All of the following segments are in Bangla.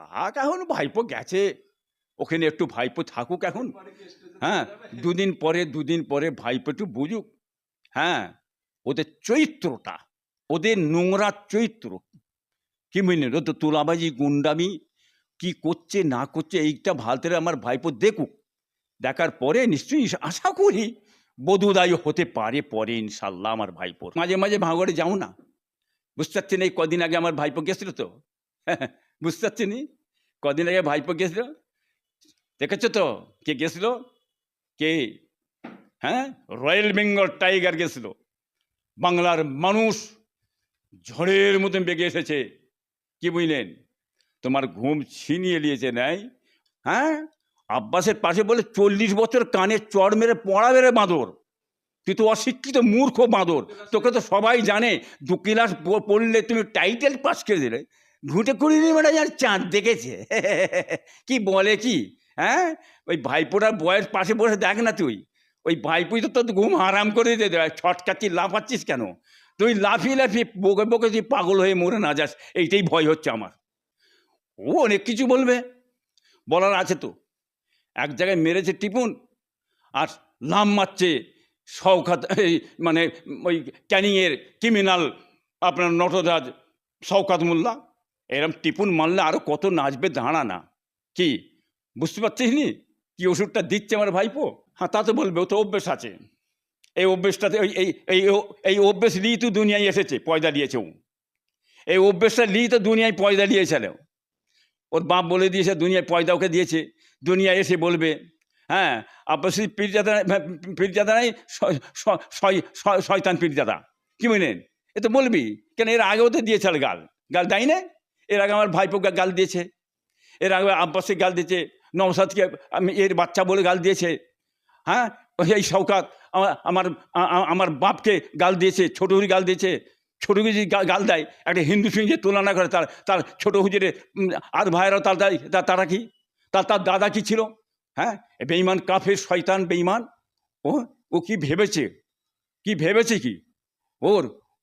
থাক এখন, ভাইপো গেছে ওখানে, একটু ভাইপো থাকুক এখন। হ্যাঁ, দুদিন পরে ভাইপো একটু বুঝুক। হ্যাঁ, ওদের চরিত্রটা, ওদের নোংরা চরিত্র, কি বুঝলেন? ও তো তোলাবাজি গুন্ডামি কি করছে না করছে, এইটা ভালো করে আমার ভাইপো দেখুক। দেখার পরে নিশ্চয়ই আশা করি বধূদায়ী হতে পারে পরে ইনশাল্লাহ আমার ভাইপোর। মাঝে মাঝে ভাঙড়ে যাও না, বুঝতে পারছেন? এই কদিন আগে আমার ভাইপো গেছিল তো, বুঝতে পারছেন? কদিন আগে ভাইপো গেছিল, দেখেছো তো কে গেছিল? কে? হ্যাঁ, রয়্যাল বেঙ্গল টাইগার গেছিল। বাংলার মানুষ ঝড়ের মতন বেগে এসেছে, কি বুঝলেন? তোমার ঘুম ছিনিয়ে নিয়েছে নাই? হ্যাঁ, আব্বাসের পাশে বলে 40 বছর কানে চড় মেরে পড়াবে রে বাঁদর, তুই তো অশিক্ষিত মূর্খ বাঁদর, তোকে তো সবাই জানে। 2 ক্লাস পড়লে তুমি টাইটেল পাস করে দিলে, ঘুঁটে কুড়িনি মানে আর চাঁদ দেখেছে। কি বলে কি? হ্যাঁ, ওই ভাইপোটার বয়স পাশে বসে দেখ না তুই, ওই ভাইপোই তো তোর ঘুম হারাম করে দিয়ে দেয়। ছটকাচ্ছিস, লাফাচ্ছিস কেন? তুই লাফিয়ে লাফিয়ে বকে বকে তুই পাগল হয়ে মরে না যাস, এইটাই ভয় হচ্ছে আমার। ও অনেক কিছু বলবে, বলার আছে তো। এক জায়গায় মেরেছে টিপুন, আর লাম মারছে শওকত, মানে ওই ক্যানিংয়ের ক্রিমিনাল আপনার নটরাজ শওকত মোল্লা। এরম টিপুন মারলে আরও কত নাচবে দাঁড়া না, কি বুঝতে পারছিস নি? কি ওষুধটা দিচ্ছে আমার ভাইপো? হ্যাঁ, তা তো বলবে, ও তো অভ্যেস আছে। এই অভ্যেসটাতে এই অভ্যেস নিয়েই তো দুনিয়ায় এসেছে, পয়দা দিয়েছে ও। এই অভ্যেসটা নিয়েই তো দুনিয়ায় পয়দা দিয়েছিল। ওর বাপ বলে দিয়েছে দুনিয়ায় পয়দা ওকে দিয়েছে, দুনিয়ায় এসে বলবে। হ্যাঁ, আব্বাসী পীরজাদা নাই, শয়তান পীরজাদা, কি বুঝলেন? এ তো বলবি কেন? এর আগেও তো দিয়েছে গাল, গাল দেয় না? এর আগে আমার ভাইপো গাল দিয়েছে, এর আগে আব্বাসকে গাল দিয়েছে, নওশাদকে আমি এর বাচ্চা বলে গাল দিয়েছে। হ্যাঁ, এই শওকত আমার আমার বাপকে গাল দিয়েছে, ছোট হুজুর গাল দিয়েছে। ছোট হুজুর গাল দেয়, একটা হিন্দু সঙ্গে তুলনা করে, তার ছোট হুজুরের আর ভাইয়েরাও তারা কি, তার দাদা কি ছিল? হ্যাঁ, বেঈমান কাফের শয়তান বেঈমান। ও কি ভেবেছে, কি ভেবেছে কি?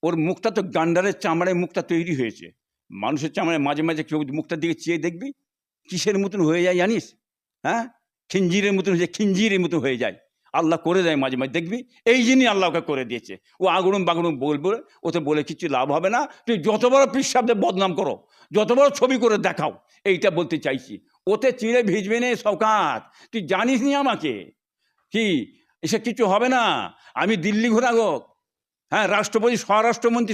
ওর মুখটা তো গান্ডারের চামড়ায় মুখটা তৈরি হয়েছে। মানুষের চামড়ায় মাঝে মাঝে কেউ মুখটার দিকে চেয়ে দেখবি কিসের মতন হয়ে যায় জানিস? হ্যাঁ, খিঞ্জিরের মতন হয়ে যায়, খিঞ্জিরের মতো হয়ে যায়। আল্লাহ করে দেয় মাঝে মাঝে, দেখবি এই জিনিস আল্লাহ ওকে করে দিয়েছে। ও আগুন বাগুন বলবে, ওতে বলে কিছু লাভ হবে না। তুই যত বড় পিসাবদের বদনাম করো, যত বড় ছবি করে দেখাও, এইটা বলতে চাইছি। ওতে চিড়ে ভিজবে না শওকত, তুই জানিস নি আমাকে, কি এসে কিছু হবে না। আমি দিল্লি ঘোরাগো, হ্যাঁ, রাষ্ট্রপতি স্বরাষ্ট্রমন্ত্রী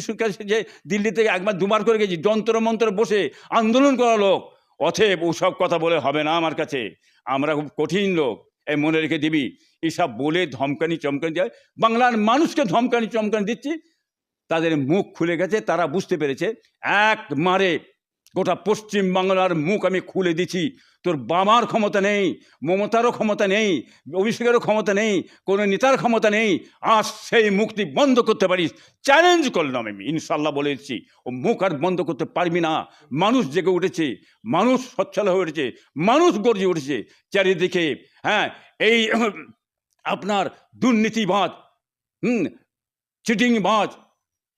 যে দিল্লি থেকে একবার দুবার করে গেছি, যন্ত্র মন্ত্র বসে আন্দোলন করা লোক। অতএব ওসব কথা বলে হবে না আমার কাছে, আমরা খুব কঠিন লোক, এই মনে রেখে দিবি। এসব বলে ধমকানি চমকানি দেয়, বাংলার মানুষকে ধমকানি চমকানি দিচ্ছি, তাদের মুখ খুলে গেছে, তারা বুঝতে পেরেছে এক মারে গোটা পশ্চিম বাংলার মুখ আমি খুলে দিচ্ছি। তোর বাবার ক্ষমতা নেই, মমতারও ক্ষমতা নেই, অভিষেকেরও ক্ষমতা নেই, কোনো নেতার ক্ষমতা নেই। আজ সেই মুখটি বন্ধ করতে পারিস, চ্যালেঞ্জ করলাম আমি, ইনশাল্লাহ বলে দিচ্ছি। ও মুখ আর বন্ধ করতে পারবি না। মানুষ জেগে উঠেছে, মানুষ সচ্ছল হয়ে উঠেছে, মানুষ গর্জে উঠেছে চারিদিকে। হ্যাঁ, এই আপনার দুর্নীতিবাজ, চিটিংবাজ,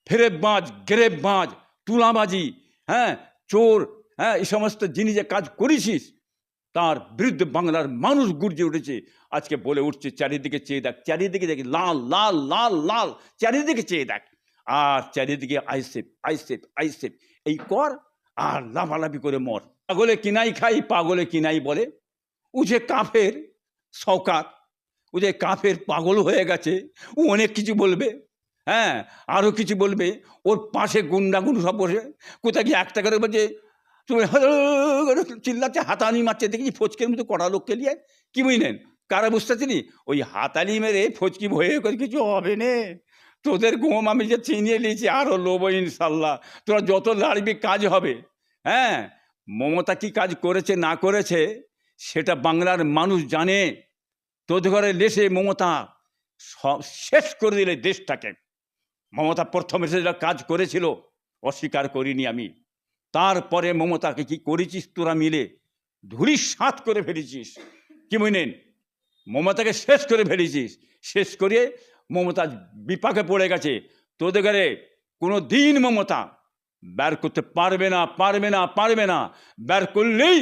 ফেরেববাজ, গেরেববাজ, তুলাবাজি, হ্যাঁ, চোর, হ্যাঁ, এই সমস্ত জিনিস যে কাজ করেছিস, তার বিরুদ্ধে বাংলার মানুষ গর্জে উঠেছে। আজকে বলে উঠছে, চারিদিকে চেয়ে দেখ, চারিদিকে দেখি লাল লাল লাল লাল, চারিদিকে চেয়ে দেখ। আর চারিদিকে আইসেফ আইসেফ আইসেফ, এই কর আর লাফালাফি করে মর। পাগলে কিনাই খাই, পাগলে কিনাই বলে। ও যে কাফের শওকত, ও যে কাফের পাগল হয়ে গেছে, ও অনেক কিছু বলবে। হ্যাঁ, আরও কিছু বলবে। ওর পাশে গুন্ডাগুন্ডু সব বসে, কোথায় গিয়ে একটা করে বলছে, তুমি চিল্লাচ্ছে, হাতানি মারছে, দেখি ফচকের মতো কড়া লোককে নিয়ে, কি বুঝলেন? কারা বুঝতে পারছিনি? ওই হাতালি মেরে ফচকি ভয়ে করে কিছু হবে নে। তোদের ঘুম আমি যে চিনিয়ে নিয়েছি, আরও লোব ইনশাল্লাহ। তোরা যত লাড়বি কাজ হবে। হ্যাঁ, মমতা কি কাজ করেছে না করেছে সেটা বাংলার মানুষ জানে। তোদের ঘরে লেসে মমতা সব শেষ করে দিলে দেশটাকে। মমতা প্রথমে সেটা কাজ করেছিল, অস্বীকার করিনি আমি। তারপরে মমতাকে কি করেছিস তোরা মিলে? ধূলিসাৎ করে ফেলেছিস, কি বুঝলেন? মমতাকে শেষ করে ফেলেছিস। শেষ করে মমতা বিপাকে পড়ে গেছে। তোদের ঘরে কোনো দিন মমতা বের করতে পারবে না, পারবে না, পারবে না। বের করলেই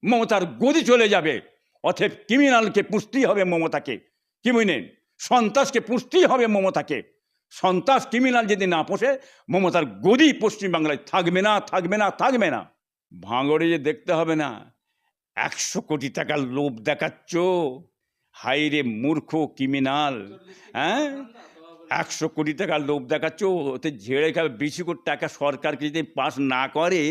মমতার গদি চলে যাবে। অতএব ক্রিমিনালকে পুষতেই হবে মমতাকে, কি বুঝলেন? সন্ত্রাসকে পুষতেই হবে মমতাকে। সন্ত্রাস ক্রিমিনাল যদি না পোষে, মমতার গদি পশ্চিমবাংলায় থাকবে না, থাকবে না, থাকবে না। ভাঙড়ে যে দেখতে হবে না, 100 কোটি টাকার লোভ দেখাচ্ছ। হাই রে মূর্খ ক্রিমিনাল, হ্যাঁ? 100 কোটি টাকার লোভ দেখাচ্ছ, ওতে ঝেড়ে খাবে। 20 কোটি টাকা সরকারকে যদি পাস না করে,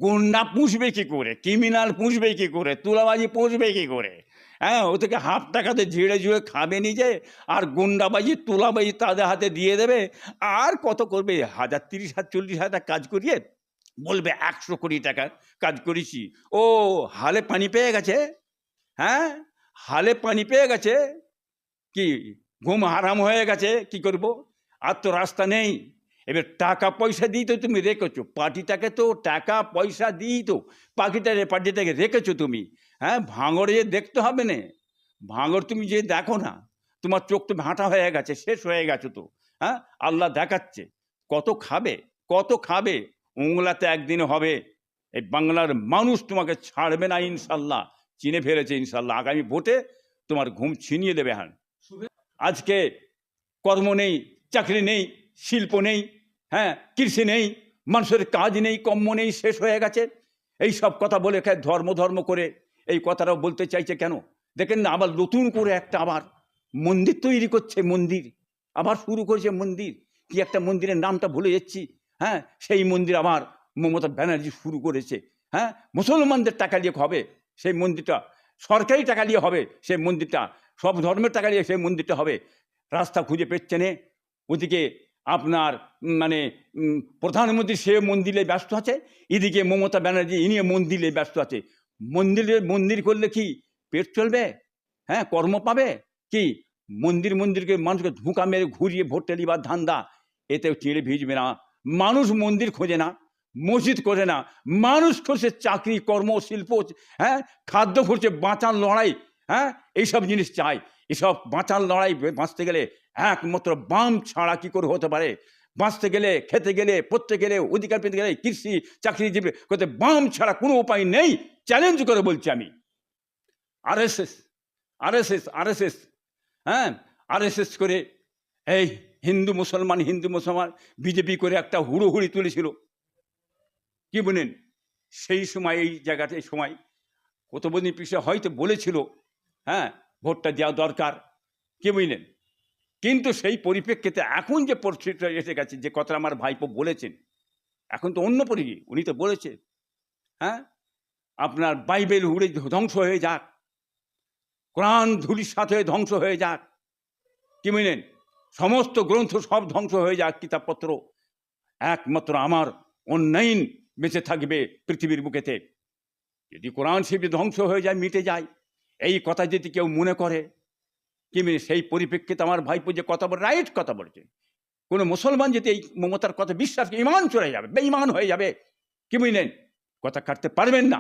গুন্ডা পুষবে কি করে, ক্রিমিনাল পুষবে কি করে, তুলাবাজি পুষবে কি করে? হ্যাঁ, ও থেকে হাফ টাকাতে ঝেড়ে ঝুড়ে খাবে নিজে, আর গুন্ডাবাজি তুলাবাজি তাদের হাতে দিয়ে দেবে। আর কত করবে? 1000, 30,000, 40,000 কাজ করিয়ে বলবে 100 কোটি টাকার কাজ করেছি। ও হালে পানি পেয়ে গেছে, হ্যাঁ, হালে পানি পেয়ে গেছে। কি ঘুম হারাম হয়ে গেছে, কি করব? আর তো রাস্তা নেই। এবার টাকা পয়সা দিই তো তুমি রেখেছো পার্টিটাকে, তো টাকা পয়সা দিই তো পার্টিটাকে রেখেছো তুমি। হ্যাঁ, ভাঙড়ে দেখতে হবে না। ভাঙড় তুমি যে দেখো না, তোমার চোখ তো ভাঁটা হয়ে গেছে, শেষ হয়ে গেছো তো। হ্যাঁ, আল্লাহ দেখাচ্ছে। কত খাবে, কত খাবে? উংলাতে একদিন হবে। এই বাংলার মানুষ তোমাকে ছাড়বে না ইনশাল্লাহ, চিনে ফেলেছে ইনশাল্লাহ। আগামী ভোটে তোমার ঘুম ছিনিয়ে দেবে। হ্যাঁ, আজকে কর্ম নেই, চাকরি নেই, শিল্প নেই, হ্যাঁ, কৃষি নেই, মানুষের কাজ নেই, কর্ম নেই, শেষ হয়ে গেছে। এই সব কথা বলে ধর্ম ধর্ম করে এই কথাটাও বলতে চাইছে কেন? দেখেন না, আবার নতুন করে একটা আবার মন্দির তৈরি করছে। মন্দির আবার শুরু করেছে। মন্দির কি একটা মন্দিরের নামটা ভুলে যাচ্ছি। হ্যাঁ, সেই মন্দির আবার মমতা ব্যানার্জি শুরু করেছে। হ্যাঁ, মুসলমানদের টাকা দিয়ে হবে সেই মন্দিরটা, সরকারি টাকা দিয়ে হবে সেই মন্দিরটা, সব ধর্মের টাকা দিয়ে সেই মন্দিরটা হবে। রাস্তা খুঁজে পেচ্ছে না। ওদিকে আপনার মানে প্রধানমন্ত্রী সে মন্দিরে ব্যস্ত আছে, এদিকে মমতা ব্যানার্জি ইনিয়ে মন্দিরে ব্যস্ত আছে। মন্দির করলে কি পেট চলবে? হ্যাঁ, কর্ম পাবে কি? মন্দিরকে মানুষকে ধোঁকা মেরে ঘুরিয়ে ভোট টেলিবার ধান্দা, এতেও চিঁড়ে ভিজবে না। মানুষ মন্দির খোঁজে না, মসজিদ খোঁজে না, মানুষ খোঁজে চাকরি, কর্ম, শিল্প, হ্যাঁ, খাদ্য খুঁজছে, বাঁচার লড়াই, হ্যাঁ, এইসব জিনিস চাই। এসব বাঁচার লড়াই বাঁচতে গেলে একমাত্র বাম ছাড়া কি করে হতে পারে? বাঁচতে গেলে, খেতে গেলে, পড়তে গেলে, অধিকার পেতে গেলে, কৃষি চাকরিজীবী করতে বাম ছাড়া কোনো উপায় নেই। চ্যালেঞ্জ করে বলছি আমি। আরএসএস, হ্যাঁ, আরএসএস করে এই হিন্দু মুসলমান বিজেপি করে একটা হুড়োহুড়ি তুলেছিল, কি বলেন? সেই সময় এই জায়গাটা, এই সময় কতদিন পিছিয়ে হয়তো বলেছিল, হ্যাঁ, ভোটটা দেওয়া দরকার, কি বুঝলেন? কিন্তু সেই পরিপ্রেক্ষিতে এখন যে পরিস্থিতিটা এসে গেছে, যে কথা আমার ভাইপো বলেছেন, এখন তো অন্য পরিস্থিতি। উনি তো বলেছে, হ্যাঁ, আপনার বাইবেল উড়ে ধ্বংস হয়ে যাক, কোরআন ধূলিসাৎ হয়ে ধ্বংস হয়ে যাক, কি বুঝলেন? সমস্ত গ্রন্থ সব ধ্বংস হয়ে যাক, কিতাবপত্র। একমাত্র আমার অন্যায় বেঁচে থাকবে পৃথিবীর বুকেতে। যদি কোরআন শিব ধ্বংস হয়ে যায়, মিটে যায়, এই কথা যদি কেউ মনে করে, কি সেই পরিপ্রেক্ষিতে আমার ভাইপো যে কথা বলে, রাইট কথা বলছে। কোনো মুসলমান যদি এই মমতার কথা বিশ্বাস করে, ইমান চলে যাবে, বেঈমান হয়ে যাবে, কি বুঝলেন? কথা কাটতে পারবেন না।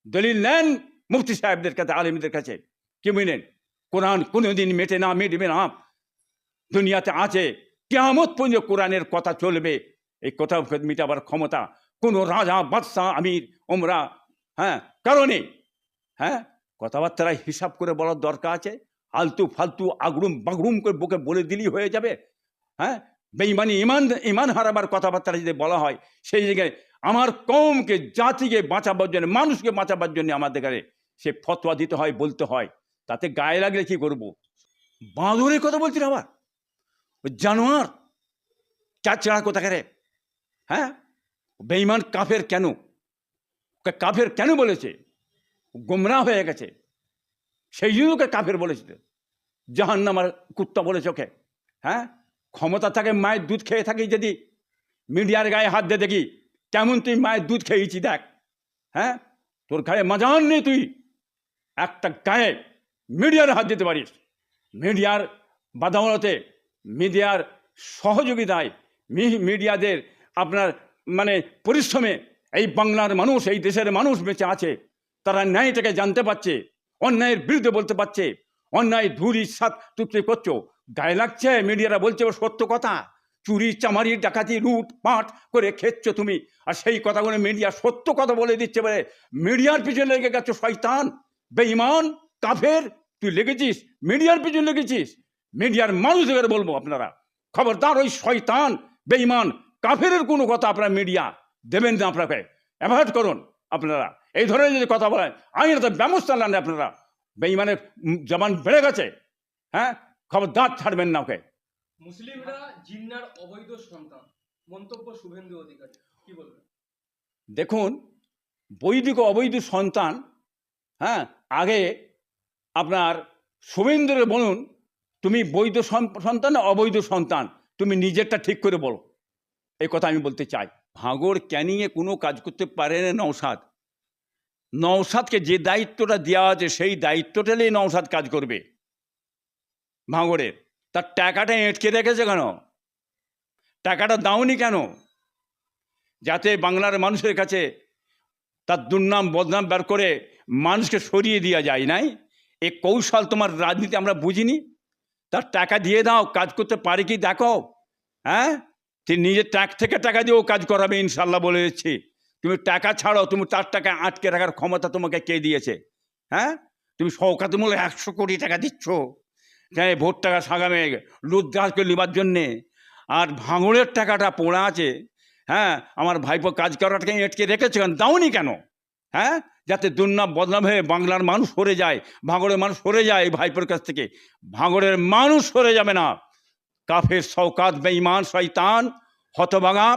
দলিল নেন মুফতি সাহেবদের কাছে, আলেমদের কাছে, কি বুঝলেন? কোরআন কোনোদিন মেটে না, মিটবে না, দুনিয়াতে আছে, কিয়ামত পর্যন্ত কোরআনের কথা চলবে। এই কথা মিটাবার ক্ষমতা কোনো রাজা, বাদশাহ, আমির, ওমরা, হ্যাঁ, কারণে, হ্যাঁ, কথাবার্তারা হিসাব করে বলার দরকার আছে। আলতু ফালতু আগড়ুম বাগড়ুম করে বুকে বলে দিলেই হয়ে যাবে। হ্যাঁ, বেঈমানি, ইমান হারাবার কথাবার্তা যদি বলা হয়, সেই জায়গায় আমার কওমকে, জাতিকে বাঁচাবার জন্য, মানুষকে বাঁচাবার জন্য আমাদের কাছে সে ফতোয়া দিতে হয়, বলতে হয়। তাতে গায়ে লাগলে কি করব? বাঁদরের কথা বলছি আবার, জানোয়ার, চাচড়া কোথাকারে, হ্যাঁ, বেঈমান কাফের কেন? কাফের কেন বলেছে? গোমরা হয়ে গেছে, সেই জন্য ওকে কাফের বলেছিল। জাহান্নামের কুত্তা বলেছে ওকে। হ্যাঁ, ক্ষমতা থাকে, মায়ের দুধ খেয়ে থাকি, যদি মিডিয়ার গায়ে হাত দিয়ে দেখি কেমন তুই মায়ের দুধ খেয়েছি দেখ। হ্যাঁ, তোর গায়ে মাজান নেই, তুই একটা গায়ে মিডিয়ার হাত দিতে পারিস। মিডিয়ার বাদামতে, মিডিয়ার সহযোগিতায়, মিডিয়াদের আপনার মানে পরিশ্রমে এই বাংলার মানুষ, এই দেশের মানুষ বেঁচে আছে। তারা ন্যায়টাকে জানতে পারছে, অন্যায়ের বিরুদ্ধে বলতে পারছে। অন্যায় ধুলি সাত তুকরি করছো, গায়ে লাগছে, মিডিয়ারা বলছে ও সত্য কথা, চুরি চামারি ডাকাতি লুট পাট করে খেচ্ছ তুমি, আর সেই কথাগুলো মিডিয়া সত্য কথা বলে দিচ্ছে বলে মিডিয়ার পিছনে লেগে গেছো শয়তান, বেঈমান, কাফের। তুই লেগেছিস মিডিয়ার পিছনে লেগেছিস। মিডিয়ার মানুষদের বলবো, আপনারা খবরদার ওই শয়তান, বেঈমান, কাফেরের কোনো কথা আপনারা মিডিয়া দেবেন না, আপনাকে অ্যাভয়েড করুন। আপনারা এই ধরনের যদি কথা বলেন আইনত ব্যবস্থা নেন আপনারা। বেঈমানের জবান বেড়ে গেছে, হ্যাঁ, খবরদার ছাড়বেন না ওকে। মুসলিমরা জিন্নার অবৈধ সন্তান, মন্তব্য শুভেন্দু অধিকারী, কি বলবেন? দেখুন, বৈদিক অবৈধ সন্তান, হ্যাঁ, আগে আপনার শুভেন্দুরে বলুন তুমি বৈধ সন্তান না অবৈধ সন্তান, তুমি নিজেরটা ঠিক করে বলো, এই কথা আমি বলতে চাই। ভাঙড় ক্যানিংয়ে কোনো কাজ করতে পারে না নওশাদ। নওশাদকে যে দায়িত্বটা দেওয়া আছে সেই দায়িত্বটা নিয়ে নওশাদ কাজ করবে ভাঙড়ের। তার টাকাটা এঁটকে রেখেছে কেন? টাকাটা দাওনি কেন? যাতে বাংলার মানুষের কাছে তার দুর্নাম বদনাম বের করে মানুষকে সরিয়ে দেওয়া যায় নাই। এই কৌশল তোমার রাজনীতি আমরা বুঝিনি। তার টাকা দিয়ে দাও, কাজ করতে পারে কি দেখো। হ্যাঁ, তুই নিজের ট্যাক্স থেকে টাকা দিয়েও কাজ করাবে ইনশাল্লাহ বলে দিচ্ছি। তুমি টাকা ছাড়ো, তুমি তার টাকা আটকে রাখার ক্ষমতা তোমাকে কে দিয়েছে? হ্যাঁ, তুমি শওকতমূলক 100 কোটি টাকা দিচ্ছ হ্যাঁ ভোট টাকা সাগামে লুটদাসকে নেবার জন্যে, আর ভাঙড়ের টাকাটা পড়া আছে। হ্যাঁ, আমার ভাইপো কাজ করাটাকে এঁটকে রেখেছে কেন? দাওনি কেন? হ্যাঁ, যাতে দুর্নাম বদনাম হয়ে বাংলার মানুষ সরে যায়, ভাঙড়ের মানুষ সরে যায় এই ভাইপোর কাছ থেকে। ভাঙড়ের মানুষ সরে যাবে না। কাফের, শওকাত, বেঈমান, শয়তান, হতভাগা,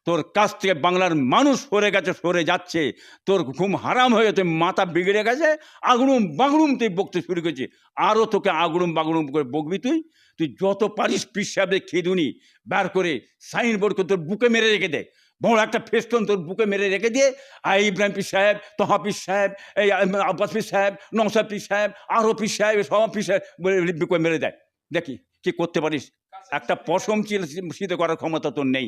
তোর কাছ থেকে বাংলার মানুষ সরে গেছে, সরে যাচ্ছে। তোর ঘুম হারাম হয়ে তুই মাথা বিগড়ে গেছে, আগুড়ুম বাগুড়ুম তুই বকতে শুরু করেছি। আরও তোকে আগুড়ুম বাগুড়ুম করে বকবি। তুই যত পারিস পীর সাহেবের খিদুনি বার করে সাইনবোর্ড করে তোর বুকে মেরে রেখে দে, বড় একটা ফেস্টন তোর বুকে মেরে রেখে দিয়ে ইব্রাহিম পীর সাহেব, তহা পীর সাহেব, এই আব্বাস পীর সাহেব, নওশাদ পীর সাহেব, আরও পীর সাহেব, সব পীর সাহেব বুকে মেরে দেয়। দেখি কি করতে পারিস। একটা পশম চিল সিদ্ধ করার ক্ষমতা তোর নেই।